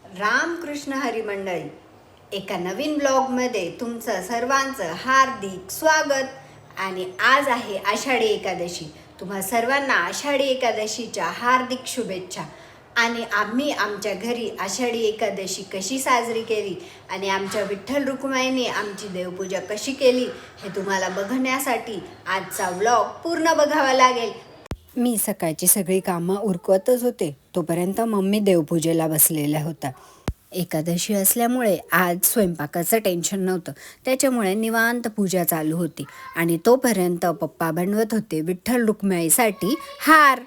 रामकृष्ण हरी मंडळी, एका नवीन ब्लॉगमध्ये तुमचं सर्वांचं हार्दिक स्वागत। आणि आज आहे आषाढी एकादशी। तुम्हा सर्वांना आषाढी एकादशीच्या हार्दिक शुभेच्छा। आणि आम्ही आमच्या घरी आषाढी एकादशी कशी साजरी केली आणि आमच्या विठ्ठल रुक्माईने आमची देवपूजा कशी केली हे तुम्हाला बघण्यासाठी आजचा ब्लॉग पूर्ण बघावा लागेल। मी सकाळची सगळी कामं उरकवतच होते, तोपर्यंत मम्मी देवपूजेला बसलेल्या होता। एकादशी असल्यामुळे आज स्वयंपाकाचं टेन्शन नव्हतं, त्याच्यामुळे निवांत पूजा चालू होती। आणि तोपर्यंत पप्पा बनवत होते विठ्ठल रुक्माईसाठी हार।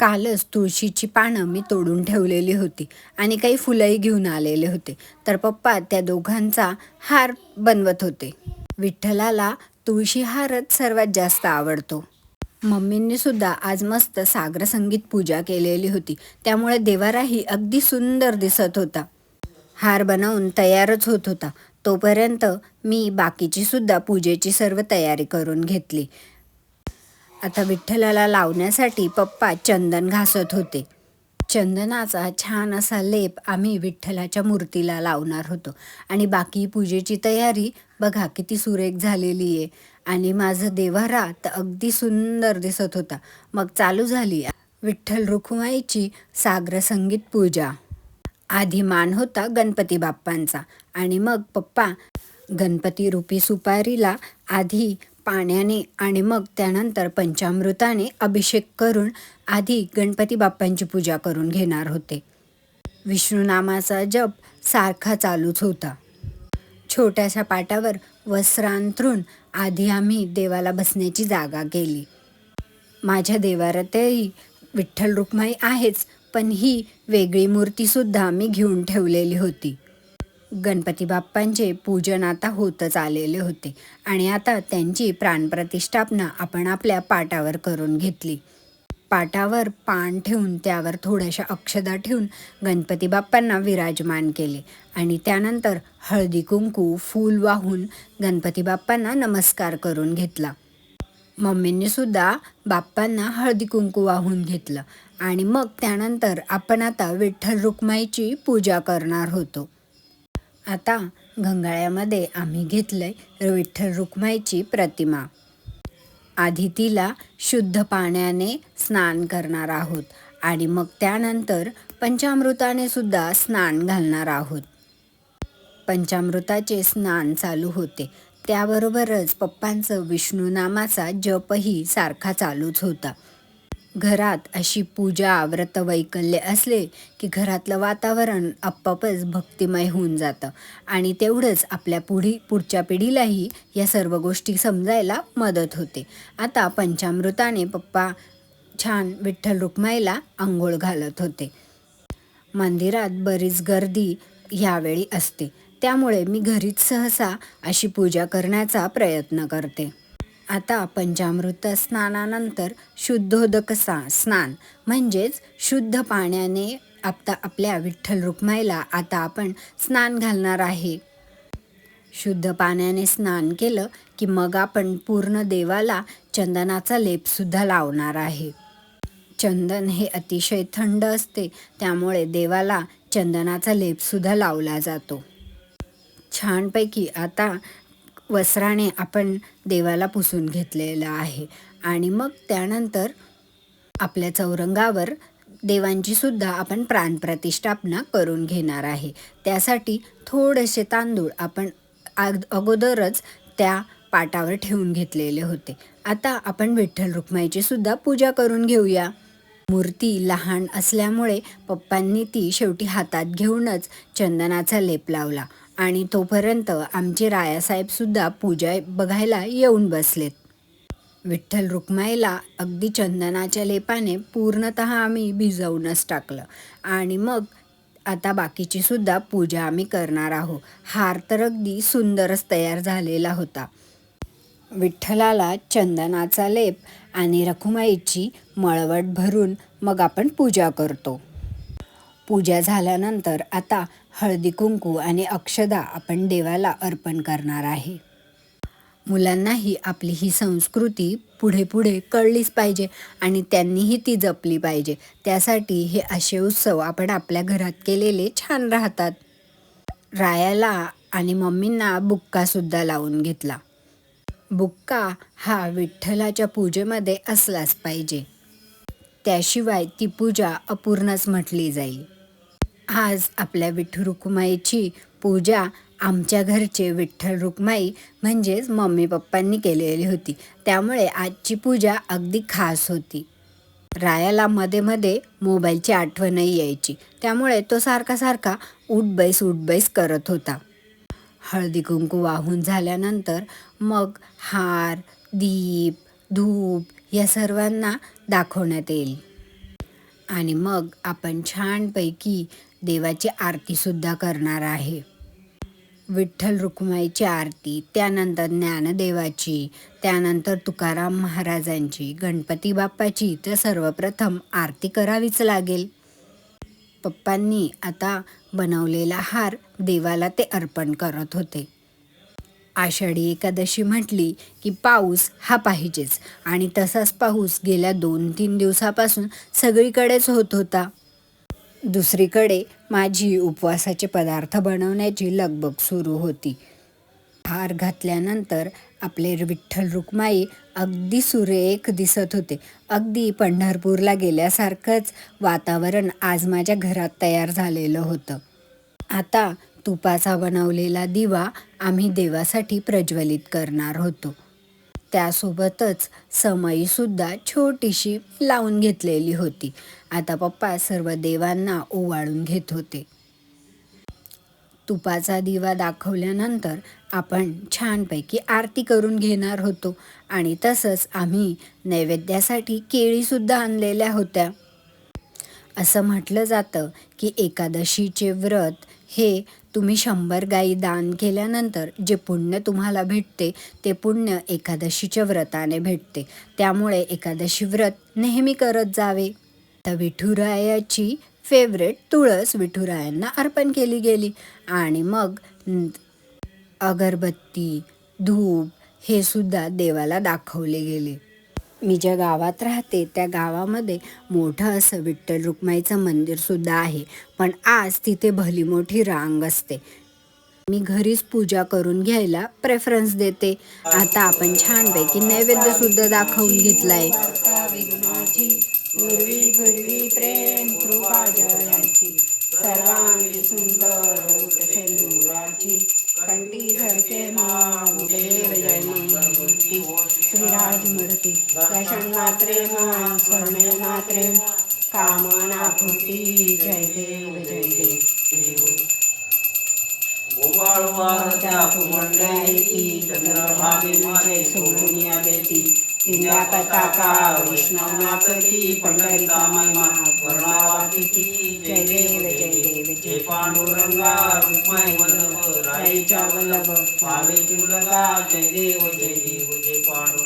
कालच तुळशीची पानं मी तोडून ठेवलेली होती आणि काही फुलंही घेऊन आलेले होते, तर पप्पा त्या दोघांचा हार बनवत होते। विठ्ठलाला तुळशी हारच सर्वात जास्त आवडतो। मम्मींनी सुद्धा आज मस्त सागर संगीत पूजा केलेली होती, त्यामुळे देवाराही अगदी सुंदर दिसत होता। हार बनवून तयारच होत होता, तोपर्यंत मी बाकीची सुद्धा पूजेची सर्व तयारी करून घेतली। आता विठ्ठलाला लावण्यासाठी पप्पा चंदन घासत होते। चंदनाचा छान असा लेप आम्ही विठ्ठलाच्या मूर्तीला लावणार होतो आणि बाकी पूजेची तयारी बघा किती सुरेख झालेली आहे। आणि माझं देव्हारा तर अगदी सुंदर दिसत होता। मग चालू झाली विठ्ठल रुक्माईची सागर संगीत पूजा। आधी मान होता गणपती बाप्पांचा आणि मग पप्पा गणपती रूपी सुपारीला आधी पाण्याने आणि मग त्यानंतर पंचामृताने अभिषेक करून आधी गणपती बाप्पांची पूजा करून घेणार होते। विष्णू नामाचा जप सारखा चालूच होता। छोट्याशा पाटावर वस्त्र अंथरून आधी आम्ही देवाला बसण्याची जागा केली। माझ्या देवारातही विठ्ठल रुक्माई आहेच, पण ही वेगळी मूर्तीसुद्धा मी घेऊन ठेवलेली होती। गणपती बाप्पांचे पूजन आता होतच आलेले होते आणि आता त्यांची प्राणप्रतिष्ठापना आपण आपल्या पाटावर करून घेतली। पाटावर पान ठेवून त्यावर थोड्याशा अक्षदा ठेवून गणपती बाप्पांना विराजमान केले आणि त्यानंतर हळदी कुंकू फूल वाहून गणपती बाप्पांना नमस्कार करून घेतला। मम्मींनी सुद्धा बाप्पांना हळदी कुंकू वाहून घेतलं आणि मग त्यानंतर आपण आता विठ्ठल रुक्माईची पूजा करणार होतो। आता गंगाळ्यामध्ये आम्ही घेतलंय विठ्ठल रुक्माईची प्रतिमा। आधी तिला शुद्ध पाण्याने स्नान करणार आहोत आणि मग त्यानंतर पंचामृताने सुद्धा स्नान घालणार आहोत। पंचामृताचे स्नान चालू होते, त्याबरोबरच पप्पांचं विष्णू नामाचा जपही सारखा चालूच होता। घरात अशी पूजा व्रत वैकल्य असले की घरातलं वातावरण आपोआपच भक्तिमय होऊन जातं आणि तेवढंच आपल्या पुढच्या पिढीलाही या सर्व गोष्टी समजायला मदत होते। आता पंचामृताने पप्पा छान विठ्ठल रुक्माईला आंघोळ घालत होते। मंदिरात बरीच गर्दी ह्यावेळी असते, त्यामुळे मी घरीच सहसा अशी पूजा करण्याचा प्रयत्न करते। आता पंचामृत स्नानानंतर शुद्धोदक स्नान म्हणजेच शुद्ध पाण्याने आपल्या विठ्ठल रुक्माईला आता आपण स्नान घालणार आहे। शुद्ध पाण्याने स्नान केलं की मग आपण पूर्ण देवाला चंदनाचा लेपसुद्धा लावणार आहे। चंदन हे अतिशय थंड असते, त्यामुळे देवाला चंदनाचा लेपसुद्धा लावला जातो। छानपैकी आता वस्त्राने आपण देवाला पुसून घेतलेलं आहे आणि मग त्यानंतर आपल्या चौरंगावर देवांची सुद्धा आपण प्राणप्रतिष्ठापना करून घेणार आहे। त्यासाठी थोडेसे तांदूळ आपण अगोदरच त्या पाटावर ठेवून घेतलेले होते। आता आपण विठ्ठल रुक्माईची सुद्धा पूजा करून घेऊया। मूर्ती लहान असल्यामुळे पप्पांनी ती शेवटी हातात घेऊनच चंदनाचा लेप लावला आणि तोपर्यंत आमचे रायासाहेबसुद्धा पूजा बघायला येऊन बसलेत। विठ्ठल रुक्माईला अगदी चंदनाच्या लेपाने पूर्णतः आम्ही भिजवूनच टाकलं आणि मग आता बाकीची सुद्धा पूजा आम्ही करणार आहोत। हार तर अगदी सुंदरच तयार झालेला होता। विठ्ठलाला चंदनाचा लेप आणि रखुमाईची मळवट भरून मग आपण पूजा करतो। पूजा झाल्यानंतर आता हळदी कुंकू आणि अक्षदा आपण देवाला अर्पण करणार आहे। मुलांनाही आपली ही संस्कृती पुढे पुढे कळलीच पाहिजे आणि त्यांनीही ती जपली पाहिजे. त्यासाठी हे असे उत्सव आपण आपल्या घरात केलेले छान राहतात. रायाला आणि मम्मींना बुक्कासुद्धा लावून घेतला. बुक्का हा विठ्ठलाच्या पूजेमध्ये असलाच पाहिजे, त्याशिवाय ती पूजा अपूर्णच म्हटली जाईल. आज आपल्या विठ्ठल रुक्माईची पूजा आमच्या घरचे विठ्ठल रुक्माई म्हणजेच मम्मी पप्पांनी केलेली होती. त्यामुळे आजची पूजा अगदी खास होती. रायाला मध्ये मध्ये मोबाईलची आठवणही यायची, त्यामुळे तो सारखा सारखा उठबैस करत होता. हळदी कुंकू वाहून झाल्यानंतर मग हार, दीप, धूप या सर्वांना दाखवण्यात येईल आणि मग आपण छानपैकी देवाची आरतीसुद्धा करणार आहे. विठ्ठल रुक्माईची आरती, त्यानंतर ज्ञानदेवाची, त्यानंतर तुकाराम महाराजांची, गणपती बाप्पाची, तर सर्वप्रथम आरती करावीच लागेल. पप्पांनी आता बनवलेला हार देवाला ते अर्पण करत होते. आषाढी एकादशी म्हटली की पाऊस हा पाहिजेच आणि तसाच पाऊस गेल्या 2-3 दिवसापासून सगळीकडेच होत होता. दुसरीकडे माझी उपवासाचे पदार्थ बनवण्याची लगबग सुरू होती. हार घातल्यानंतर आपले विठ्ठल रुक्माई अगदी सुरेख दिसत होते. अगदी पंढरपूरला गेल्यासारखंच वातावरण आज माझ्या घरात तयार झालेलं होतं. आता तुपाचा बनवलेला दिवा आम्ही देवासाठी प्रज्वलित करणार होतो. त्यासोबतच समईसुद्धा छोटीशी लावून घेतलेली होती. आता पप्पा सर्व देवांना ओवाळून घेत होते. तुपाचा दिवा दाखवल्यानंतर आपण छानपैकी आरती करून घेणार होतो आणि तसंच आम्ही नैवेद्यासाठी केळीसुद्धा आणलेल्या होत्या. असं म्हटलं जातं की एकादशीचे व्रत हे तुम्ही 100 गायी दान केल्यानंतर जे पुण्य तुम्हाला भेटते ते पुण्य एकादशीच्या व्रताने भेटते. त्यामुळे एकादशी व्रत नेहमी करत जावे. तर विठुरायाची फेवरेट तुळस विठुरायांना अर्पण केली गेली आणि मग अगरबत्ती, धूप हे सुद्धा देवाला दाखवले गेले. मी ज्या गावात राहते त्या गावामध्ये मोठं असं विठ्ठल रुक्माईचं मंदिरसुद्धा आहे, पण आज तिथे भली मोठी रांग असते. मी घरीच पूजा करून घ्यायला प्रेफरन्स देते. आता आपण छानपैकी नैवेद्यसुद्धा दाखवून घेतलाय. प्रेम कृपा जयाची सर्वांगी सुंदर सिंधुराची कंठी झळके महादेव जय मूर्ती श्रीराज मूर्ती दर्शन मात्रे मान स्वर्णे मात्रे कामना पूर्ती जय देव जय देव. गोपाळवारत्या कुमंडळी चंद्रभागे माझे सोडून देती दिल्या पताका वैष्णव नाचती पंढरीचा महिमा वर्णावाती जय देव जय देव जय पांडुरंगा रुक्माई वल्लभ राईच्या वल्लभ पावे तुलगा जय देव जय पांडु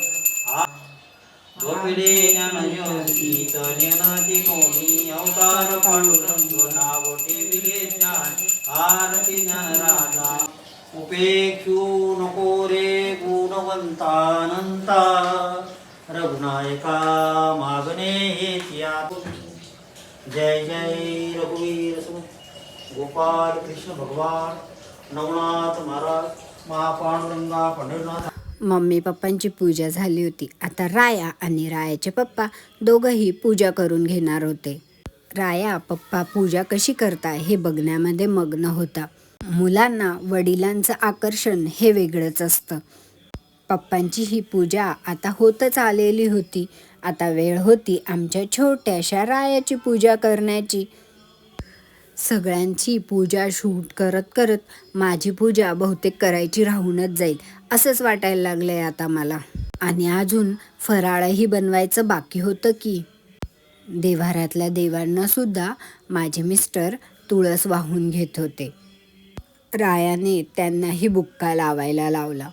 गोपिडे ज्ञानज्योती तनेनती कोणी अवतार पांडुरंग नावटी विले ज्ञान आरती ज्ञान राजा उपेक्षू नको रे गुणवंतानंता रघुनायका मागणे हेतिया. जय जय रघुवीर गोपाल कृष्ण भगवान नवनाथ महाराज महापांडुरंगा पंढरीनाथ. मम्मी पप्पांची पूजा झाली होती. आता राया आणि रायाचे पप्पा दोघंही पूजा करून घेणार होते. राया पप्पा पूजा कशी करताय हे बघण्यामध्ये मग्न होता. मुलांना वडिलांचं आकर्षण हे वेगळंच असतं. पप्पांची ही पूजा आता होतच आलेली होती. आता वेळ होती आमच्या छोट्याशा रायाची पूजा करण्याची. सगळ्यांची पूजा शूट करत करत माझी पूजा बहुतेक करायची राहूनच जाईल असंच वाटायला लागलंय आता मला. आणि अजून फराळही बनवायचं बाकी होतं की. देव्हाऱ्यातल्या देवांना सुद्धा माझे मिस्टर तुळस वाहून घेत होते. रायाने त्यांनाही बुक्का लावायला लावला.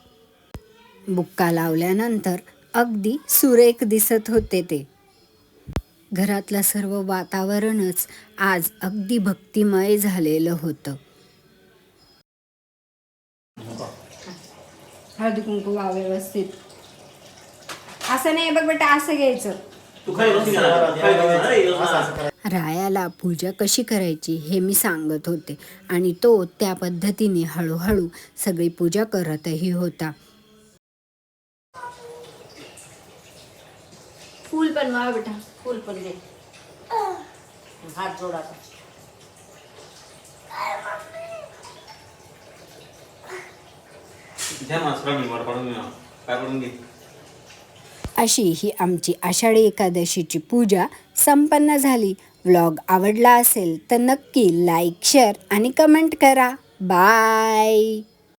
बुक्का लावल्यानंतर अगदी सुरेख दिसत होते ते. घरातलं सर्व वातावरणच आज अगदी भक्तिमय झालेलं होतं. हळदी कुंकू वा व्यवस्थित. असं नाही बघ बेटा, असं घ्यायचं. रायाला पूजा कशी करायची हे मी सांगत होते आणि तो त्या पद्धतीने हळूहळू सगळी पूजा करतही होता. फूल पण वा बेटा, फूल पण दे. हात जोडा. अशी ही आमची आषाढी एकादशीची पूजा संपन्न झाली. व्लॉग आवडला असेल तर नक्की लाईक, शेअर आणि कमेंट करा. बाय.